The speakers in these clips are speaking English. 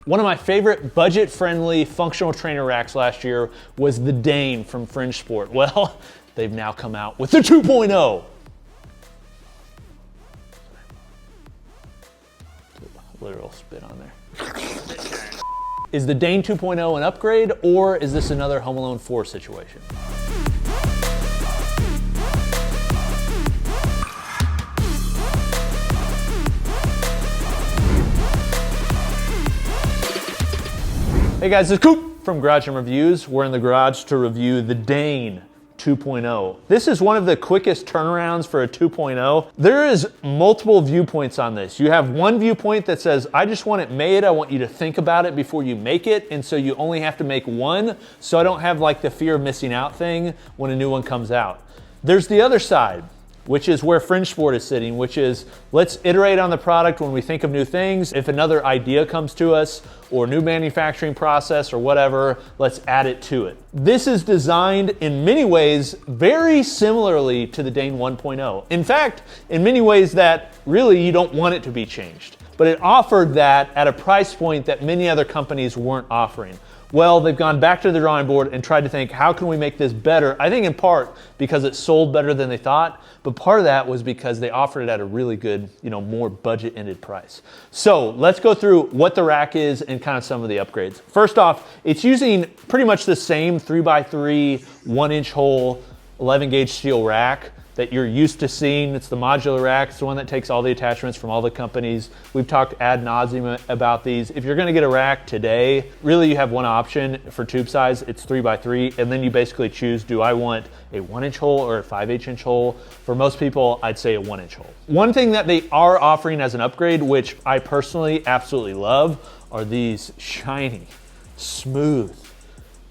One of my favorite budget-friendly functional trainer racks last year was the Dane from Fringe Sport. Well, they've now come out with the 2.0. Literal spit on there. Is the Dane 2.0 an upgrade, or is this another Home Alone 4 situation? Hey guys, this is Coop from Garage and Reviews. We're in the garage to review the Dane 2.0. This is one of the quickest turnarounds for a 2.0. There is multiple viewpoints on this. You have one viewpoint that says, I just want it made. I want you to think about it before you make it. And so you only have to make one. So I don't have like the fear of missing out thing when a new one comes out. There's the other side, which is where Fringe Sport is sitting, which is let's iterate on the product when we think of new things. If another idea comes to us or new manufacturing process or whatever, let's add it to it. This is designed in many ways very similarly to the Dane 1.0. In fact, in many ways that really you don't want it to be changed. But it offered that at a price point that many other companies weren't offering. Well, they've gone back to the drawing board and tried to think, how can we make this better? I think in part because it sold better than they thought, but part of that was because they offered it at a really good, more budget-ended price. So let's go through what the rack is and kind of some of the upgrades. First off, it's using pretty much the same 3x3, 1-inch hole, 11-gauge steel rack that you're used to seeing. It's the modular rack. It's the one that takes all the attachments from all the companies. We've talked ad nauseum about these. If you're gonna get a rack today, really you have one option for tube size. It's 3x3, and then you basically choose, do I want a 1-inch hole or a 5/8-inch hole? For most people, I'd say a 1-inch hole. One thing that they are offering as an upgrade, which I personally absolutely love, are these shiny, smooth,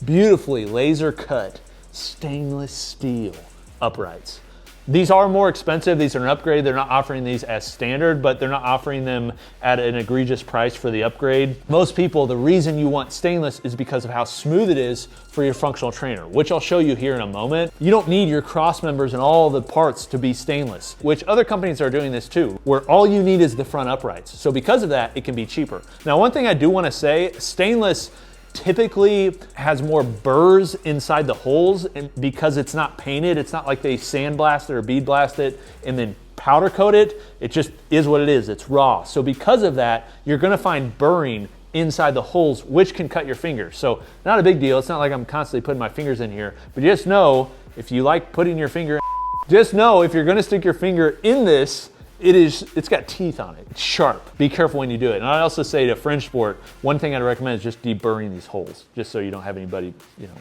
beautifully laser cut stainless steel uprights. These are more expensive. These are an upgrade. They're not offering these as standard, but they're not offering them at an egregious price for the upgrade. Most people, the reason you want stainless is because of how smooth it is for your functional trainer, which I'll show you here in a moment. You don't need your cross members and all the parts to be stainless, which other companies are doing this too, where all you need is the front uprights. So because of that, it can be cheaper. Now, one thing I do want to say, stainless typically has more burrs inside the holes, and because it's not painted, it's not like they sandblast it or bead blast it and then powder coat it. It just is what it is. It's raw. So because of that, you're going to find burring inside the holes, which can cut your fingers. So not a big deal. It's not like I'm constantly putting my fingers in here, but just know if you like putting your finger in, just know if you're going to stick your finger in this, it's got teeth on it. It's sharp. Be careful when you do it. And I also say to Fringe Sport, one thing I'd recommend is just deburring these holes, just so you don't have anybody,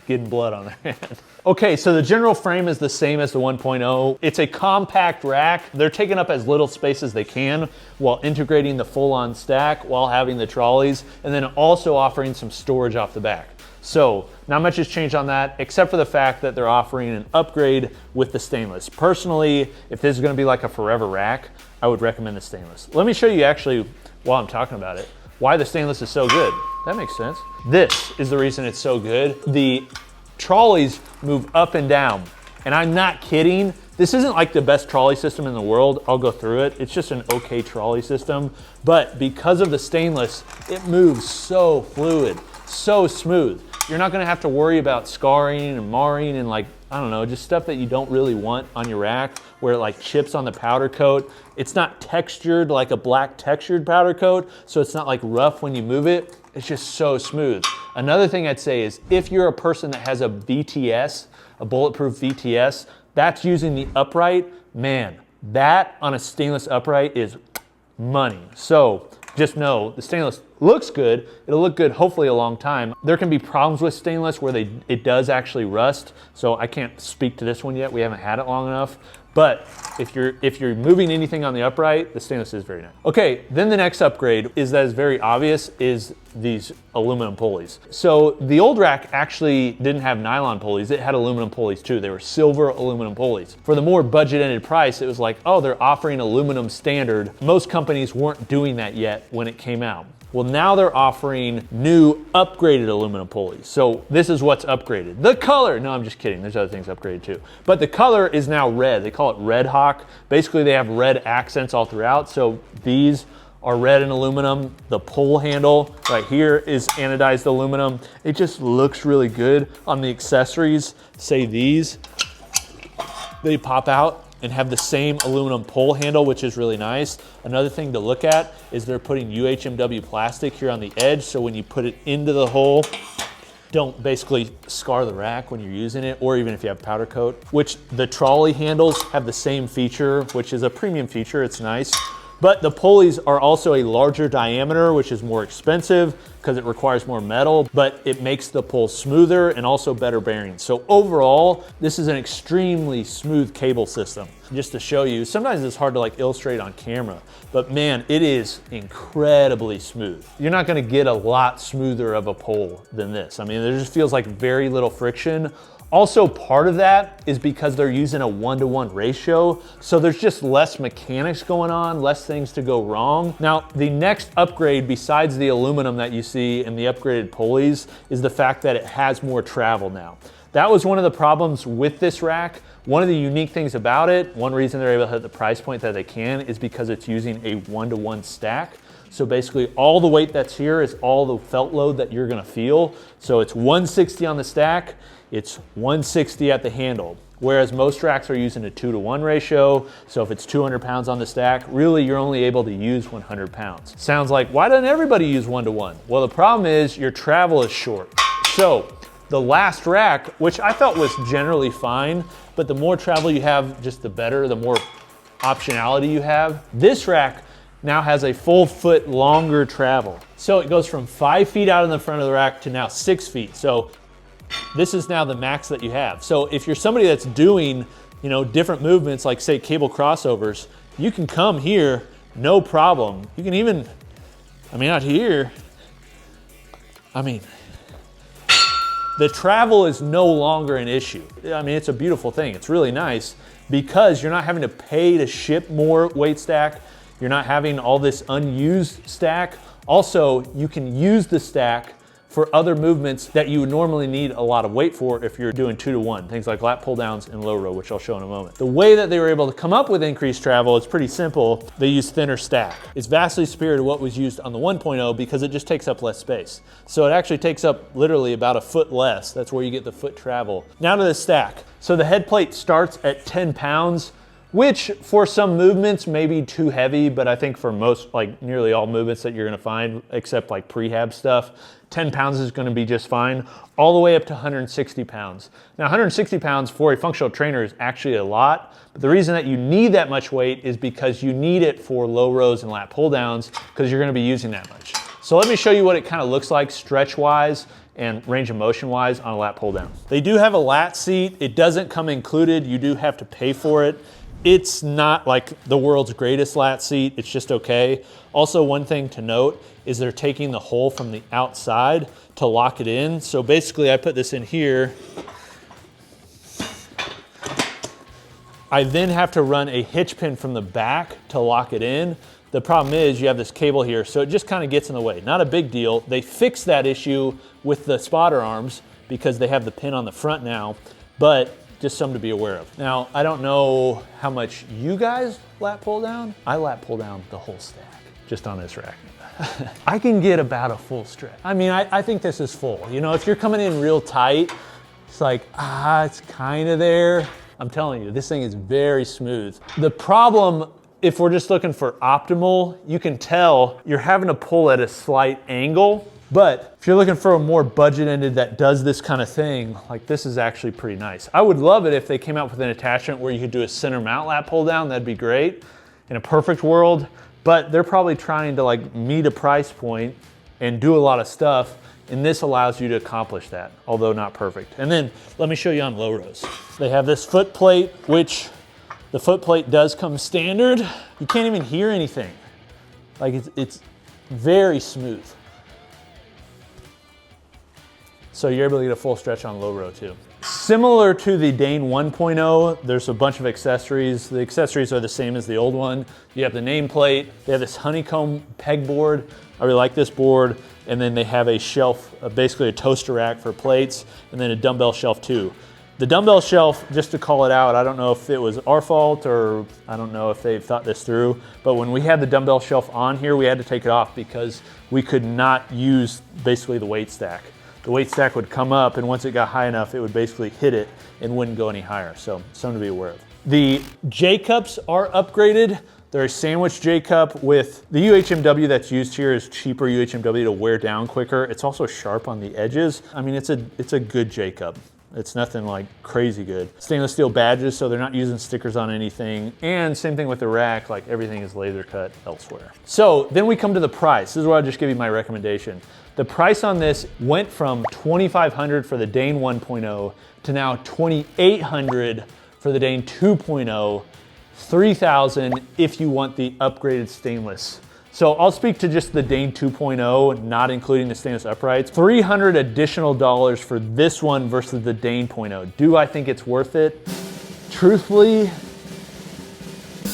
getting blood on their hand. Okay, so the general frame is the same as the 1.0. It's a compact rack. They're taking up as little space as they can while integrating the full-on stack while having the trolleys, and then also offering some storage off the back. So not much has changed on that, except for the fact that they're offering an upgrade with the stainless. Personally, if this is gonna be like a forever rack, I would recommend the stainless. Let me show you actually, while I'm talking about it, why the stainless is so good. That makes sense. This is the reason it's so good. The trolleys move up and down, and I'm not kidding. This isn't like the best trolley system in the world. I'll go through it. It's just an okay trolley system, but because of the stainless, it moves so fluid, so smooth. You're not gonna have to worry about scarring and marring and just stuff that you don't really want on your rack where it like chips on the powder coat. It's not textured like a black textured powder coat, so it's not like rough when you move it. It's just so smooth. Another thing I'd say is if you're a person that has a VTS, a bulletproof VTS, that's using the upright, man, that on a stainless upright is money. So just know the stainless looks good. It'll look good hopefully a long time. There can be problems with stainless where it does actually rust. So I can't speak to this one yet. We haven't had it long enough. But if you're moving anything on the upright, the stainless is very nice. Okay, then the next upgrade is that is very obvious is these aluminum pulleys. So the old rack actually didn't have nylon pulleys. It had aluminum pulleys too. They were silver aluminum pulleys. For the more budget-ended price, it was like, oh, they're offering aluminum standard. Most companies weren't doing that yet when it came out. Well, now they're offering new upgraded aluminum pulleys. So this is what's upgraded. The color, no, I'm just kidding. There's other things upgraded too. But the color is now red. They call it Red Hawk. Basically, they have red accents all throughout. So these are red and aluminum. The pull handle right here is anodized aluminum. It just looks really good. On the accessories, say these, they pop out and have the same aluminum pull handle, which is really nice. Another thing to look at is they're putting UHMW plastic here on the edge, so when you put it into the hole, don't basically scar the rack when you're using it, or even if you have powder coat, which the trolley handles have the same feature, which is a premium feature, it's nice. But the pulleys are also a larger diameter, which is more expensive because it requires more metal, but it makes the pull smoother and also better bearings. So overall, this is an extremely smooth cable system. Just to show you, sometimes it's hard to like illustrate on camera, but man, it is incredibly smooth. You're not gonna get a lot smoother of a pull than this. I mean, there just feels like very little friction. Also, part of that is because they're using a 1-to-1 ratio, so there's just less mechanics going on, less things to go wrong. Now, the next upgrade besides the aluminum that you see and the upgraded pulleys is the fact that it has more travel now. That was one of the problems with this rack. One of the unique things about it, one reason they're able to hit the price point that they can, is because it's using a 1-to-1 stack. So basically all the weight that's here is all the felt load that you're gonna feel. So it's 160 on the stack, it's 160 at the handle. Whereas most racks are using a 2-to-1 ratio. So if it's 200 pounds on the stack, really you're only able to use 100 pounds. Sounds like, why doesn't everybody use 1-to-1? Well, the problem is your travel is short. So the last rack, which I felt was generally fine, but the more travel you have, just the better, the more optionality you have. This rack now has a full foot longer travel. So it goes from 5 feet out in the front of the rack to now 6 feet. So this is now the max that you have. So if you're somebody that's doing, you know, different movements, like say cable crossovers, you can come here, no problem. You can even, I mean, out here, I mean, the travel is no longer an issue. I mean, it's a beautiful thing. It's really nice because you're not having to pay to ship more weight stack. You're not having all this unused stack. Also, you can use the stack for other movements that you would normally need a lot of weight for if you're doing 2-to-1, things like lat pull downs and low row, which I'll show in a moment. The way that they were able to come up with increased travel is pretty simple. They use thinner stack. It's vastly superior to what was used on the 1.0 because it just takes up less space. So it actually takes up literally about a foot less. That's where you get the foot travel. Now to the stack. So the head plate starts at 10 pounds, which for some movements may be too heavy, but I think for most, like nearly all movements that you're gonna find, except like prehab stuff, 10 pounds is gonna be just fine, all the way up to 160 pounds. Now 160 pounds for a functional trainer is actually a lot, but the reason that you need that much weight is because you need it for low rows and lat pull downs because you're gonna be using that much. So let me show you what it kind of looks like stretch-wise and range of motion-wise on a lat pull down. They do have a lat seat. It doesn't come included. You do have to pay for it. It's not like the world's greatest lat seat, it's just okay. Also, one thing to note is they're taking the hole from the outside to lock it in. So basically I put this in here. I then have to run a hitch pin from the back to lock it in. The problem is you have this cable here, so it just kind of gets in the way. Not a big deal. They fixed that issue with the spotter arms because they have the pin on the front now, but just something to be aware of. Now, I don't know how much you guys lat pull down. I lat pull down the whole stack, just on this rack. I can get about a full stretch. I mean, I think this is full. You know, if you're coming in real tight, it's like, it's kind of there. I'm telling you, this thing is very smooth. The problem, if we're just looking for optimal, you can tell you're having to pull at a slight angle. But if you're looking for a more budget-ended that does this kind of thing, like this is actually pretty nice. I would love it if they came out with an attachment where you could do a center mount lat pull down. That'd be great in a perfect world, but they're probably trying to like meet a price point and do a lot of stuff, and this allows you to accomplish that, although not perfect. And then let me show you on low rows. They have this foot plate, which the foot plate does come standard. You can't even hear anything. Like it's very smooth. So you're able to get a full stretch on low row too. Similar to the Dane 1.0, there's a bunch of accessories. The accessories are the same as the old one. You have the nameplate, they have this honeycomb pegboard. I really like this board. And then they have a shelf, basically a toaster rack for plates, and then a dumbbell shelf too. The dumbbell shelf, just to call it out, I don't know if it was our fault or I don't know if they've thought this through, but when we had the dumbbell shelf on here, we had to take it off because we could not use basically the weight stack. The weight stack would come up, and once it got high enough, it would basically hit it and wouldn't go any higher. So something to be aware of. The J cups are upgraded. They're a sandwich J cup with the UHMW that's used here is cheaper UHMW to wear down quicker. It's also sharp on the edges. I mean, it's a good J cup. It's nothing like crazy good. Stainless steel badges, so they're not using stickers on anything. And same thing with the rack, like everything is laser cut elsewhere. So then we come to the price. This is where I'll just give you my recommendation. The price on this went from $2,500 for the Dane 1.0 to now $2,800 for the Dane 2.0, $3,000 if you want the upgraded stainless. So I'll speak to just the Dane 2.0, not including the stainless uprights. $300 additional for this one versus the Dane 0.0. Do I think it's worth it? Truthfully,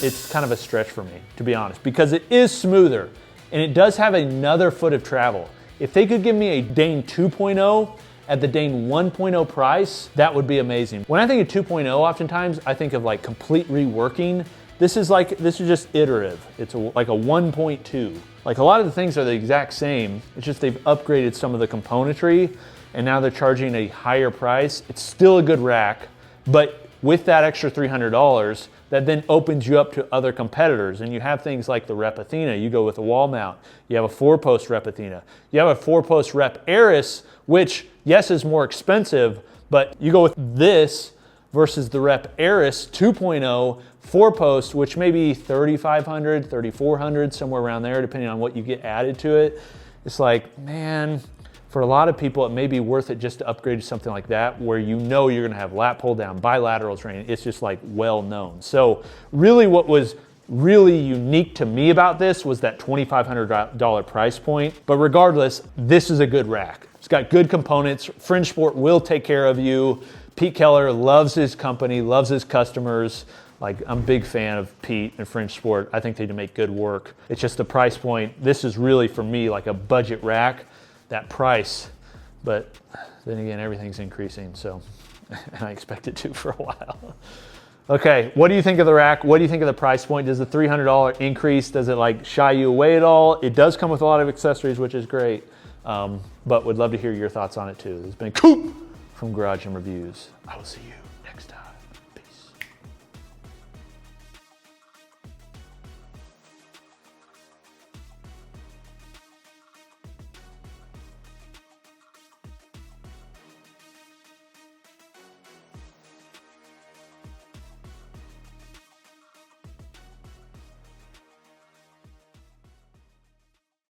it's kind of a stretch for me, to be honest, because it is smoother and it does have another foot of travel. If they could give me a Dane 2.0 at the Dane 1.0 price, that would be amazing. When I think of 2.0, oftentimes I think of like complete reworking. This is just iterative. It's like a 1.2. Like a lot of the things are the exact same. It's just they've upgraded some of the componentry and now they're charging a higher price. It's still a good rack, but with that extra $300, that then opens you up to other competitors. And you have things like the Rep Athena. You go with a wall mount. You have a 4-post Rep Athena. You have a 4-post Rep Eris, which yes is more expensive, but you go with this versus the Rep Eris 2.0 4-post, which may be $3,500, $3,400, somewhere around there, depending on what you get added to it. It's like, man, for a lot of people, it may be worth it just to upgrade to something like that, where you know you're gonna have lat pull down, bilateral training. It's just like well known. So really what was really unique to me about this was that $2,500 price point. But regardless, this is a good rack. It's got good components. Fringe Sport will take care of you. Pete Keller loves his company, loves his customers. Like, I'm a big fan of Pete and Fringe Sport. I think they do make good work. It's just the price point. This is really, for me, like a budget rack, that price. But then again, everything's increasing, so, and I expect it to for a while. Okay, what do you think of the rack? What do you think of the price point? Does the $300 increase, does it like shy you away at all? It does come with a lot of accessories, which is great. But would love to hear your thoughts on it too. This has been Coop from Garage Gym Reviews. I will see you